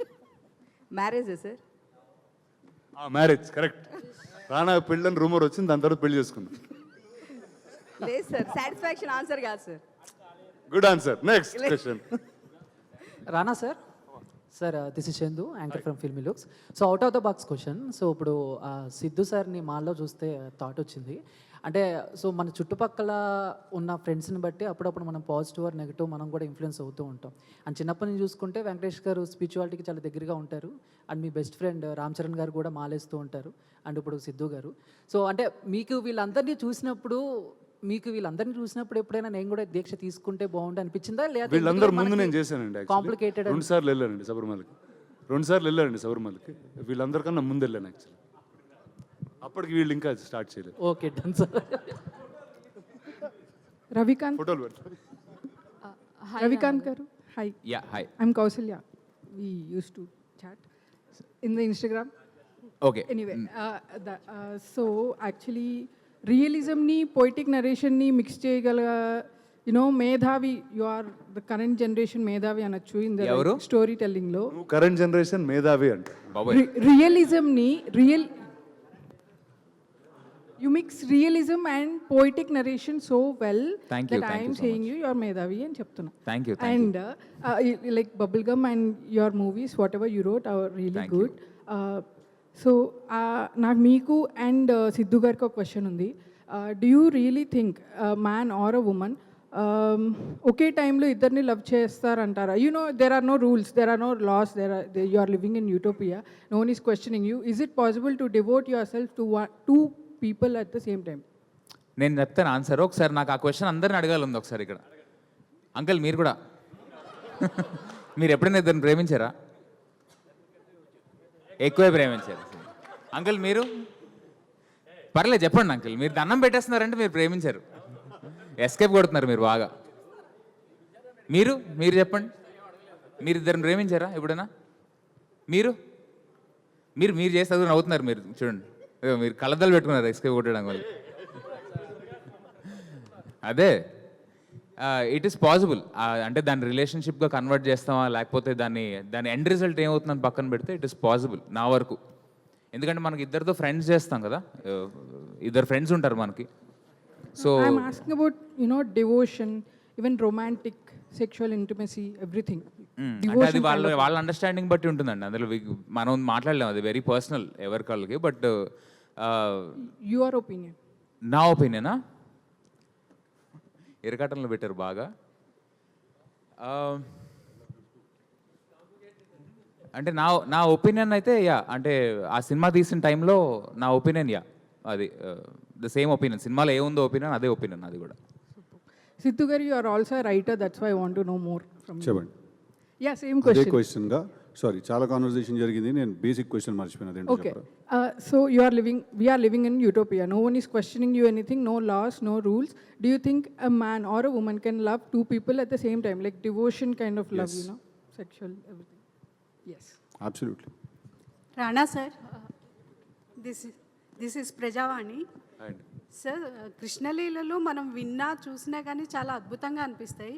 మ్యారేజే సార్? Marriage correct. రానా పెళ్ళని రూమర్ వచ్చింది, దాని తర్వాత పెళ్లి చేసుకున్నాం. లేదు సార్, సాటిస్ఫాక్షన్ ఆన్సర్ కాదు sir. Good answer. Next question. Rana sir, this is Chandu, anchor from filmy looks. So out of the box question. So ఇప్పుడు సిద్ధు సార్ని మాల్లో చూస్తే థాట్ వచ్చింది, అంటే సో మన చుట్టుపక్కల ఉన్న ఫ్రెండ్స్ని బట్టి అప్పుడప్పుడు మనం పాజిటివ్ ఆర్ నెగిటివ్ మనం కూడా ఇన్ఫ్లుయెన్స్ అవుతూ ఉంటాం. అండ్ చిన్నప్పటి నుంచి చూసుకుంటే వెంకటేష్ గారు స్పిరిచువాలిటీకి చాలా దగ్గరగా ఉంటారు. And me best friend Ram Charan గారు కూడా మాలేస్తూ ఉంటారు. అండ్ ఇప్పుడు సిద్ధు గారు. సో అంటే మీకు వీళ్ళందరినీ చూసినప్పుడు ఎప్పుడైనా నేను కూడా దీక్ష తీసుకుంటే బాగుండు అనిపించిందా? లేదా వీళ్ళందరూ ముందు నేను చేశానండి. కాంప్లికేటెడ్ 2 సార్లు వెళ్ళానండి శబరిమలకి. వీళ్ళందరికన్నా ముందు వెళ్ళాను యాక్చువల్లీ. అప్పటికి వీళ్ళు ఇంకా స్టార్ట్ చేయలేదు. Okay, done sir. రవికాంత్ ఫోటోలు పెడతారు. Ravikanth garu, hi. Yeah hi. I'm Kausalya. We use to chat in the Instagram. Okay. Anyway, so actually రియలిజంని పోయిటిక్ నరేషన్ని మిక్స్ చేయగల మేధావి, you are the current generation మేధావి అనొచ్చు ఇన్ ద స్టోరీ టెల్లింగ్లో. కరెంట్ జనరేషన్ మేధావి అంటే రియలిజంని you mix realism and poetic narration so well that I am saying you are Medhavi and చెప్తున్నా. Thank you. And like Bubblegum and your movies whatever you wrote are really good. So నాకు మీకు and Siddhu గారికి ఒక question ఉంది. Do you really think a man or a woman ఒకే టైంలో ఇద్దరిని love చేస్తారంటారా? there are no rules, there are no laws, you are living in utopia, no one is questioning you. Is it possible to devote yourself to two people at the same time? నేను చెప్తాను answer. ఒకసారి నాకు ఆ question అందరిని అడగాలి ఉంది ఒకసారి ఇక్కడ. అంకుల్ మీరు కూడా మీరు ఎప్పుడైనా ఇద్దరిని ప్రేమించారా? ఎక్కువే ప్రేమించారు. అంకుల్ మీరు పర్లేదు చెప్పండి అంకుల్. మీరు దండం పెట్టేస్తున్నారంటే మీరు ప్రేమించారు, ఎస్కేప్ కొడుతున్నారు మీరు బాగా. మీరు చెప్పండి, మీరు ఇద్దరిని ప్రేమించారా ఎప్పుడైనా? మీరు మీరు మీరు చేస్తే నవ్వుతున్నారు మీరు చూడండి, మీరు కళ్ళద్దాలు పెట్టుకున్నారు ఎస్కేప్ కొట్టడం వల్ల. అదే ఇట్ ఈస్ పాసిబుల్. అంటే దాన్ని రిలేషన్షిప్గా కన్వర్ట్ చేస్తామా లేకపోతే దాని ఎండ్ రిజల్ట్ ఏమవుతుందని పక్కన పెడితే ఇట్ ఈస్ పాసిబుల్ నా వరకు. ఎందుకంటే మనకి ఇద్దరితో ఫ్రెండ్స్ చేస్తాం కదా, ఇద్దరు ఫ్రెండ్స్ ఉంటారు మనకి. So I'm asking about devotion, even romantic sexual intimacy everything అంటే అది వాళ్ళ అండర్స్టాండింగ్ బట్టి ఉంటుందండి. అందులో మనం మాట్లాడలేము, అది వెరీ పర్సనల్ ఎవరికాళ్ళకి. But your opinion? నా ఒపీనియనా? ఇరకాటంలో పెట్టారు బాగా. అంటే నా ఒపీనియన్ అయితే అంటే ఆ సినిమా తీసిన టైంలో నా ఒపీనియన్ అది ద సేమ్ ఒపీనియన్. సినిమాలో ఏముందో ఒపీనియన్ అదే ఒపీనియన్ అది కూడా. Siddhu garu, you are also writer, that's why I want to know more from you. చెప్పండి. యా, సేమ్ అదే క్వశ్చన్. క్వశ్చన్గా సారీ, చాలా కాన్వర్సేషన్ జరిగింది, నేను బేసిక్ క్వశ్చన్ మర్చిపోయినది ఏంటో Okay. చెప్పరా? So we are living in utopia. No one is questioning you anything, no laws, no rules. Do you think a man or a woman can love two people at the same time? Like devotion kind of love, Yes. you know? Sexual, everything. Yes. Absolutely. Rana sir, this is Prajavani sir. కృష్ణలీలలో మనం విన్నా చూసినా కానీ చాలా అద్భుతంగా అనిపిస్తాయి.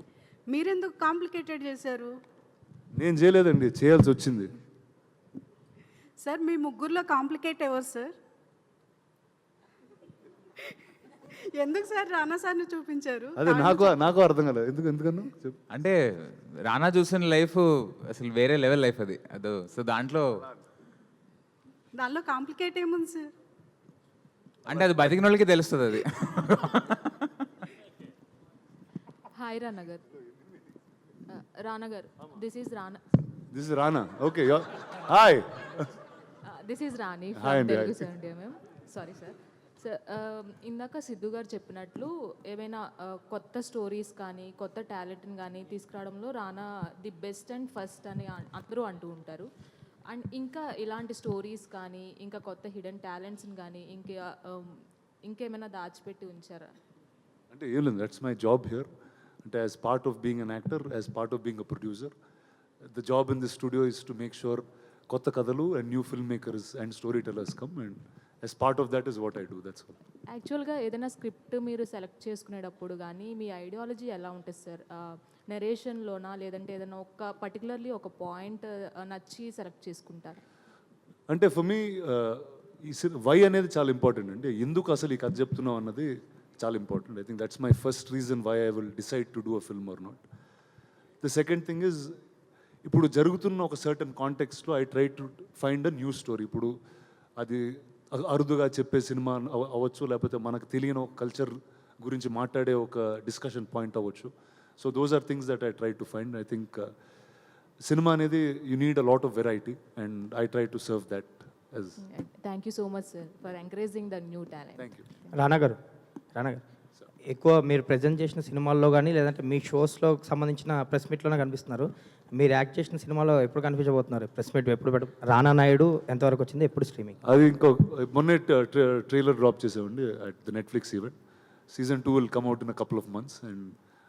మీరెందుకు complicated చేశారు నేను చేయలేదండి, చేయాల్సి వచ్చింది. సార్? మీ ముగ్గురులో కాంప్లికేట్ ఎవరు సార్? ఎందుకు సార్ రానా సార్ని చూపించారు? అదే నాకు అర్థం కాలేదు, ఎందుకన్నా చెప్పు. అంటే రానా చూసిన లైఫ్ అసలు వేరే లెవెల్ లైఫ్ అది. సో దాంట్లో కాంప్లికేట్ ఏముంది సార్? అంటే అది బతికిన వాళ్ళకి తెలుస్తుంది అది. Hi Rana garu. Rana garu, this is Rana. Okay, hi. This is Rani Hi from అండి, Telugu hi. Sunday ma'am. Sorry sir. Sir, ఇందాక సిద్ధు గారు చెప్పినట్లు ఏమైనా కొత్త స్టోరీస్ కానీ కొత్త టాలెంట్ని కానీ తీసుకురావడంలో రానా ది బెస్ట్ అండ్ ఫస్ట్ అని అందరూ అంటూ ఉంటారు. అండ్ ఇంకా ఇలాంటి స్టోరీస్ కానీ ఇంకా కొత్త హిడెన్ టాలెంట్స్ని కానీ ఇంకేమైనా దాచిపెట్టి ఉంచారా? అంటే ఏం లేదు, దట్స్ మై జాబ్ హియర్. అంటే as part of being an actor, as part of being a producer, the job in the studio is to make sure కొత్త కథలు and new film makers and story tellers come, and as part of that is what I do. That's all. యాక్చువల్గా ఏదైనా script మీరు select చేసుకునేటప్పుడు కానీ మీ ideology ఎలా ఉంటుంది sir? నెరేషన్లోనా, లేదంటే ఏదైనా పర్టికులర్లీ ఒక పాయింట్ నచ్చి సెలెక్ట్ చేసుకుంటారు? అంటే ఫర్ మీ ఈ వై అనేది చాలా ఇంపార్టెంట్ అండి. ఎందుకు అసలు ఈ కథ చెప్తున్నాం అన్నది చాలా important. I think that's my first reason why I will decide to do a film or not. The second thing is, ఇప్పుడు జరుగుతున్న ఒక సర్టన్ కాంటెక్స్ట్లో I try to find a new story. ఇప్పుడు అది అరుదుగా చెప్పే సినిమా అవ్వచ్చు, లేకపోతే మనకు తెలియని ఒక కల్చర్ గురించి మాట్లాడే ఒక డిస్కషన్ పాయింట్ అవ్వచ్చు. So those are things that I try to find. I think cinema అనేది you need a lot of variety, and I try to serve that. Thank you so much sir for encouraging the new talent. Thank you. Rana garu, ఎక్కువ మీరు present చేసిన సినిమాల్లో కానీ లేదంటే మీ షోస్లో సంబంధించిన press మీట్లోనే కనిపిస్తున్నారు. మీరు యాక్ట్ చేసిన సినిమాలో ఎప్పుడు కనిపించబోతున్నారు? ప్రెస్ మీట్ ఎప్పుడు రానా నాయుడు ఎంతవరకు వచ్చింది, ఎప్పుడు స్ట్రీమింగ్? అది ఇంకో మొన్నే ట్రైలర్ డ్రాప్ చేసామండి at the Netflix event. Season 2 will come out in a couple of months, and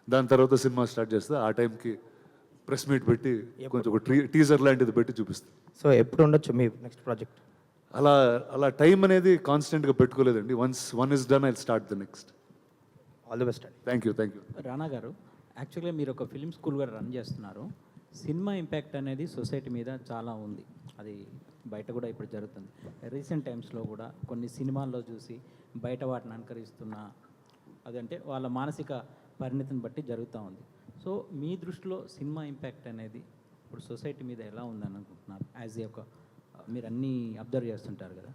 దాని తర్వాత సినిమా స్టార్ట్ చేస్తే ఆ టైంకి ప్రెస్ మీట్ పెట్టి కొంచెం ఒక టీజర్ లాంటిది పెట్టి చూపిస్తాం. సో ఎప్పుడు ఉండొచ్చు మీ నెక్స్ట్ ప్రాజెక్ట్? అలా టైం అనేది కాన్స్టెంట్గా పెట్టుకోలేదండి. Once one is done I start the next. All the best అండి. Thank you. రానా గారు, యాక్చువల్గా మీరు ఒక ఫిల్మ్ స్కూల్ కూడా రన్ చేస్తున్నారు. సినిమా ఇంపాక్ట్ అనేది సొసైటీ మీద చాలా ఉంది, అది బయట కూడా ఇప్పుడు జరుగుతుంది. రీసెంట్ టైమ్స్లో కూడా కొన్ని సినిమాల్లో చూసి బయట వాటిని అనుకరిస్తున్న అదంటే వాళ్ళ మానసిక పరిణతిని బట్టి జరుగుతూ ఉంది. సో మీ దృష్టిలో సినిమా ఇంపాక్ట్ అనేది ఇప్పుడు సొసైటీ మీద ఎలా ఉందని అనుకుంటున్నారు? యాజ్ ఏ ఒక మీరు అన్నీ అబ్జర్వ్ చేస్తుంటారు కదా.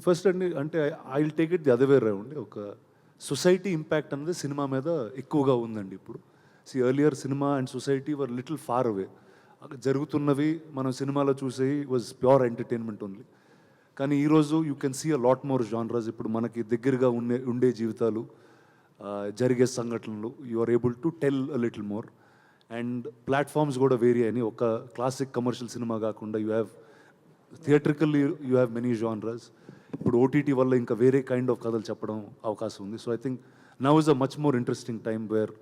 ఫస్ట్ అండి, అంటే I will take it the other way round. ఒక సొసైటీ ఇంపాక్ట్ అనేది సినిమా మీద ఎక్కువగా ఉందండి ఇప్పుడు. Earlier cinema and society were little far away. జరుగుతున్నవి మనం సినిమాలో చూసేవి వాజ్ ప్యూర్ ఎంటర్టైన్మెంట్ ఓన్లీ. కానీ ఈరోజు you can see a lot more genres. ఇప్పుడు మనకి దగ్గరగా ఉండే జీవితాలు, జరిగే సంఘటనలు, you are able to tell a little more. And platforms కూడా వేరీ అయినాయి. ఒక క్లాసిక్ కమర్షియల్ సినిమా కాకుండా you have theatrically you have many genres. ఇప్పుడు ఓటీటీ వల్ల ఇంకా వేరే కైండ్ ఆఫ్ కథలు చెప్పడం అవకాశం ఉంది. So I think now is a much more interesting time where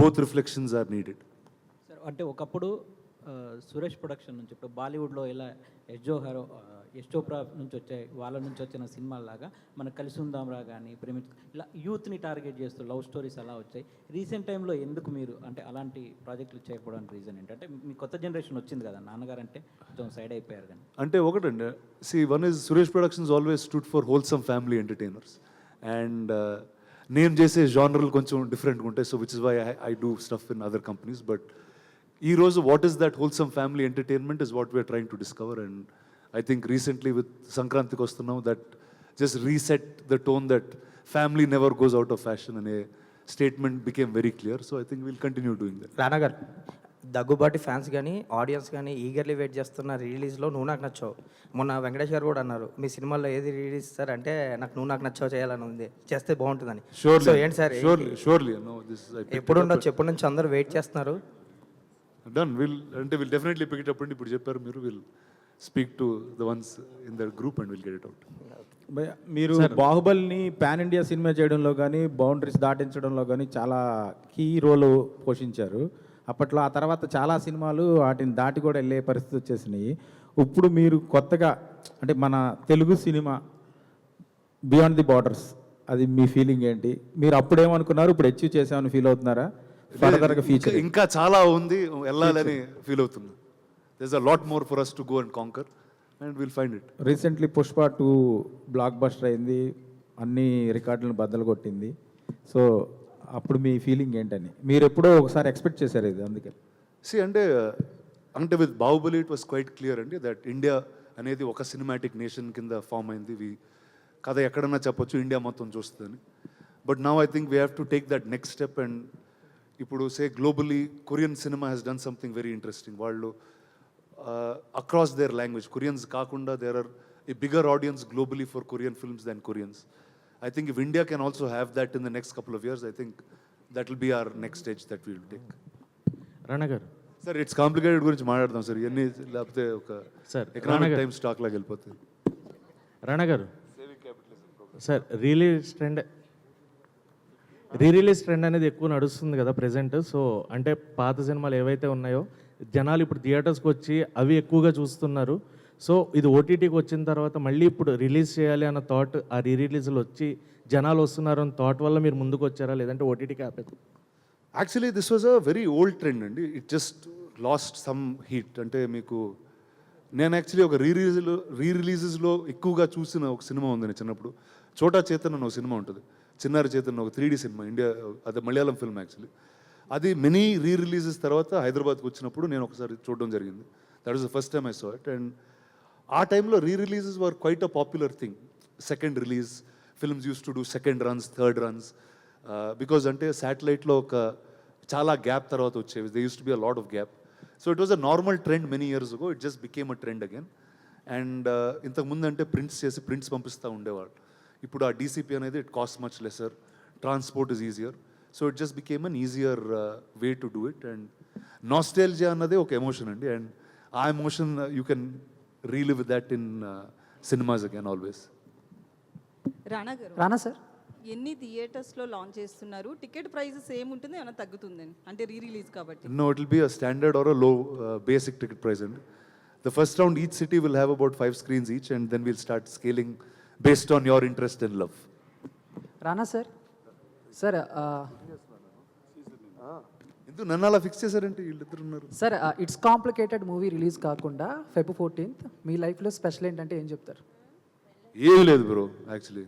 both reflections are needed. Sir, అంటే ఒకప్పుడు సురేష్ ప్రొడక్షన్ నుంచి ఇప్పుడు బాలీవుడ్లో ఇలా యశ్ చోప్రా నుంచి వచ్చాయి, వాళ్ళ నుంచి వచ్చిన సినిమాలాగా మన కలిసి ఉందాంరా కానీ ప్రేమించు ఇలా యూత్ని టార్గెట్ చేస్తూ లవ్ స్టోరీస్ అలా వచ్చాయి. రీసెంట్ టైంలో ఎందుకు మీరు అంటే అలాంటి ప్రాజెక్టులు చేయకపోవడానికి రీజన్ ఏంటంటే మీ కొత్త జనరేషన్ వచ్చింది కదా, నాన్నగారు అంటే కొంచెం సైడ్ అయిపోయారు కానీ. అంటే ఒకటండి, one is Suresh Productions always stood for wholesome family entertainers. And నేను చేసే జానర్లు కొంచెం డిఫరెంట్గా ఉంటాయి. So which is why I do stuff in other companies. But ఈరోజు what is that wholesome family entertainment is what we're trying to discover. And I think recently with Sankranthiki Vasthunnam that just reset the tone that family never goes out of fashion అనే statement became very clear. So I think will continue doing that. రానా గారు, Daggubati fans కానీ audience కానీ eagerly wait చేస్తున్న రిలీజ్లో నువ్వు నాకు నచ్చావు. మొన్న వెంకటేష్ గారు కూడా అన్నారు మీ సినిమాలో ఏది రిలీజ్ సార్ అంటే నాకు నువ్వు నాకు నచ్చావు చేయాలని ఉంది, చేస్తే బాగుంటుందని. సో ఏంటి సార్ షూర్లీ ఎప్పుడు ఉండొచ్చు, ఎప్పటి నుంచి అందరూ వెయిట్ చేస్తున్నారు? Done will definitely pick it up. ఇప్పుడు చెప్పారు మీరు, will speak to the ones in the group and will get it out. మీరు బాహుబలిని పాన్ ఇండియా సినిమా చేయడంలో కానీ బౌండరీస్ దాటించడంలో కానీ చాలా కీ రోల్ పోషించారు అప్పట్లో. ఆ తర్వాత చాలా సినిమాలు వాటిని దాటి కూడా వెళ్ళే పరిస్థితి వచ్చేసినాయి. ఇప్పుడు మీరు కొత్తగా అంటే మన Telugu cinema beyond the borders, అది మీ ఫీలింగ్ ఏంటి? మీరు అప్పుడేమనుకున్నారు, ఇప్పుడు అచీవ్ చేసామని ఫీల్ అవుతున్నారా? ఫర్దర్గా ఫీచర్ ఇంకా చాలా ఉంది వెళ్ళాలని ఫీల్ అవుతుంది. There is a lot more for us to go and conquer and we'll find it. Recently Pushpa 2 blockbuster అయింది, అన్ని రికార్డులను బద్దలు కొట్టింది. సో అప్పుడు మీ ఫీలింగ్ ఏంటని మీరు ఎప్పుడో ఒకసారి ఎక్స్పెక్ట్ చేశారు ఇది? అందుకే అంటే with Baahubali it was quite clear అండి దట్ ఇండియా అనేది ఒక సినిమాటిక్ నేషన్ కింద ఫామ్ అయింది. కథ ఎక్కడన్నా చెప్పొచ్చు ఇండియా మొత్తం చూస్తుందని. But now I think we have to take that next step. And ఇప్పుడు globally Korean cinema has done something very interesting. వాళ్ళు అక్రాస్ దేర్ లాంగ్వేజ్, కొరియన్స్ కాకుండా there are a bigger audience globally for Korean films than Koreans. I think if India can also have that in the next couple of years, I think that will be our next stage that we will take. రానా గారు, sir it's complicated గురించి మాట్లాడదాం sir, ఇవన్నీ లేకపోతే ఒక sir economic time stock లాగా వెళ్ళిపోతుంది. రానా గారు, sir re-release trend అనేది ఎక్కువ నడుస్తుంది కదా ప్రెజెంట్. సో అంటే పాత సినిమాలు ఏవైతే ఉన్నాయో జనాలు ఇప్పుడు థియేటర్స్కి వచ్చి అవి ఎక్కువగా చూస్తున్నారు. సో ఇది ఓటీటీకి వచ్చిన తర్వాత మళ్ళీ ఇప్పుడు రిలీజ్ చేయాలి అన్న థాట్, ఆ రిలీజ్లు వచ్చి జనాలు వస్తున్నారు అన్న థాట్ వల్ల మీరు ముందుకు వచ్చారా, లేదంటే ఓటీటీకి ఆపేది? Actually this was a very old trend అండి. It just lost some heat. అంటే మీకు నేను యాక్చువల్లీ ఒక రిలీజెస్లో ఎక్కువగా చూసిన ఒక సినిమా ఉంది నేను చిన్నప్పుడు. చోటా చేతన్ అని ఒక సినిమా ఉంటుంది, చిన్నారి చేతన్, ఒక 3D సినిమా, ఇండియా, అదే మలయాళం ఫిల్మ్ యాక్చువల్లీ. అది మెనీ రిలీజెస్ తర్వాత హైదరాబాద్కి వచ్చినప్పుడు నేను ఒకసారి చూడడం జరిగింది. That was the first time I saw it. And ఆ టైంలో releases were quite a popular thing. Second release films use to do second runs, third runs, because అంటే శాటిలైట్లో ఒక చాలా గ్యాప్ తర్వాత వచ్చేవి. They use to be a lot of gap. So it was a normal trend many years ago. It just became a trend again. And ఇంతకుముందు అంటే prints చేసి prints పంపిస్తూ ఉండేవాళ్ళు. ఇప్పుడు ఆ డీసీపీ అనేది it cost much lesser, transport is easier. So it just became an easier way to do it. And nostalgia అన్నదే ఒక ఎమోషన్ అండి. అండ్ ఆ emotion you can relive that in cinemas again always. Rana sir, ఎన్ని థియేటర్స్లో launch చేస్తున్నారు? Ticket price same ఉంటుంది, ఏమైనా తగ్గుతుందని? అంటే రిలీజ్ కాబట్టి. No, it will be a standard or a low basic ticket price. And the first round each city will have about 5 screens each, and then we'll start scaling based on your interest and love. Rana sir, sir ఎందుకు నన్ను అలా fix చేశారంటే వీళ్ళిద్దరు ఉన్నారు sir, it's complicated movie release కాకుండా Feb 14th మీ లైఫ్లో special ఏంటంటే ఏం చెప్తారు? ఏమీ లేదు బ్రో. యాక్చువల్లీ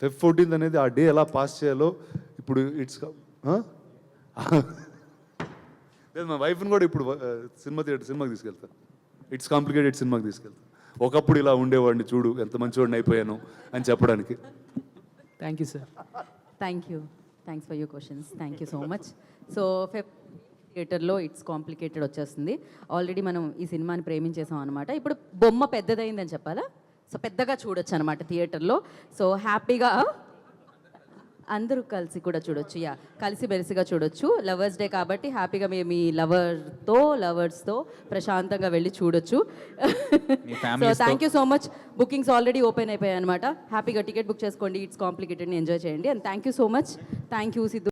Feb 14th అనేది ఆ డే ఎలా పాస్ చేయాలో ఇప్పుడు ఇట్స్ లేదు. మా వైఫ్ని కూడా ఇప్పుడు సినిమాకి తీసుకెళ్తాను. ఇట్స్ కాంప్లికేటెడ్ సినిమాకి తీసుకెళ్తాను. ఒకప్పుడు ఇలా ఉండేవాడిని, చూడు ఎంత మంచివాడిని అయిపోయాను అని చెప్పడానికి. Thank you sir. Thanks for your questions. Thank you so much. So థియేటర్లో ఇట్స్ కాంప్లికేటెడ్ వచ్చేస్తుంది. ఆల్రెడీ మనం ఈ సినిమాని ప్రేమించేసాం అనమాట. ఇప్పుడు బొమ్మ పెద్దదైందని చెప్పాలా, సో పెద్దగా చూడొచ్చు అనమాట థియేటర్లో. సో హ్యాపీగా అందరూ కలిసి కూడా చూడొచ్చు. కలిసి బెలిసిగా చూడొచ్చు. లవర్స్ డే కాబట్టి హ్యాపీగా మీ లవర్స్తో ప్రశాంతంగా వెళ్ళి చూడొచ్చు. So thank you so much. Bookings already open అయిపోయాయి అనమాట. హ్యాపీగా టికెట్ బుక్ చేసుకోండి. ఇట్స్ కాంప్లికేటెడ్ని ఎంజాయ్ చేయండి. And thank you so much. Thank you Siddhu.